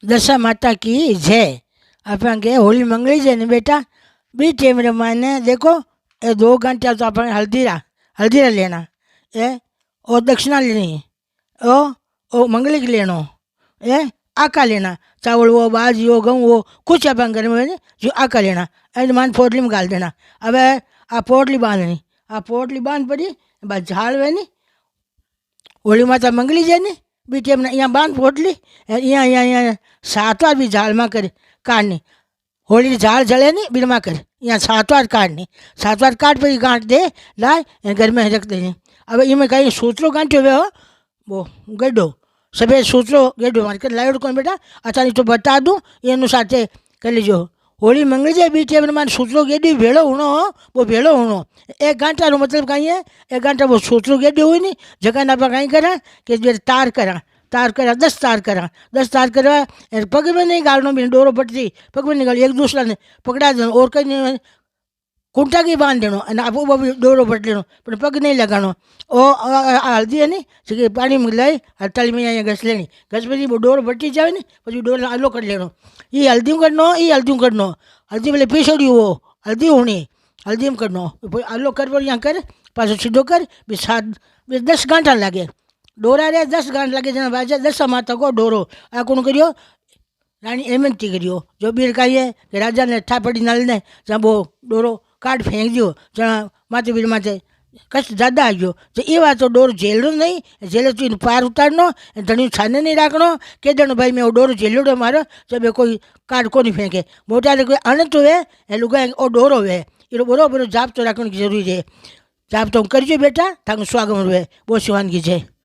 दशा माता की जय। अपन के होली मंगली जे ने बेटा बी टेम रमाने देखो ये 2 घंटे तो अपन हल्दीरा लेना ए और दक्षिणा लेनी ओ मंगली की लेनो आका लेना चावल वो बाजी हो गेहूँ वो कुछ अपन घर में जो आका लेना मान पोटली में गाल देना। अब आ पोटली बांधनी आ पोटली बांध पड़ी बस झाड़ वे नहीं होली माता मंगली जाए ने बी टेम यहाँ बांध पोटली यहाँ 7 વાર बी झाड़ में कर काटनी होली झाड़ जले नहीं बीड़ में कर यहाँ 7 વાર काटनी 7 વાર काट पर गांठ दे लाए घर में रख देनी। अब इनमें कहीं सूत्रो गांठ्यो हुए हो वो गड्ढो सफेद सूत्रो गड्ढो मार कर लाइट कौन बेटा अच्छा नहीं तो बता दूँ एनु साथे कर लीजो। होली मंगली जाए बी टेम मार सूत्रो गेडी भेड़ो होनो वो भेड़ो होनो 1 घंटा रो मतलब कहीं है 1 घंटा वो सूत्रो गेडी हुई नहीं जगह आप कहीं करा कि तार करा 10 तार करा 10 तार करा पग में नहीं गालनो भी डोरो पटती पग में नहीं गाली एक दूसरा ने पकड़ा देना और कहीं नहीं कूंटा की बांध देनो आपो भी डोरो पट लेनो पर पग नहीं लगानो ओ हल्दी है नहीं कि पानी में लाई हड़ताली में यहाँ घस लेनी घस पी वो डोरो पटी जाए नहीं पी डोरो आलो कर लेनो ये हल्दी करनो हल्दी पहले पीसोड़ी वो हल्दी होनी हल्दी में करनो आलो कर यहाँ कर पासो सीधो कर भी 10 घंटा लगे डोरा रे 10 घंटा लगे जना बाजा 10 माता को डोरो आ कौन करियो रानी हेमंती करियो जो बीर कही है कि राजा ने ठापड़ी नल ने जब वो डोरो काट फेंक दियो जना माथे बीर माथे कष्ट ज़्यादा आ गयो तो ये बात तो डोर झेलनो नहीं झेले तो पार उतारनो धनी छाने नहीं राखनो के जनो भाई मैं वो डोर झेलो मारो जब कोई काट को नहीं फेंके मोटा कोई अनंत हुए ए लुगा ओ डोरो हुए ये बरोबर जाप तो रखने की जरूरी है। जाप तो करजो बेटा थाको स्वागत हुए वो शिवान की जय।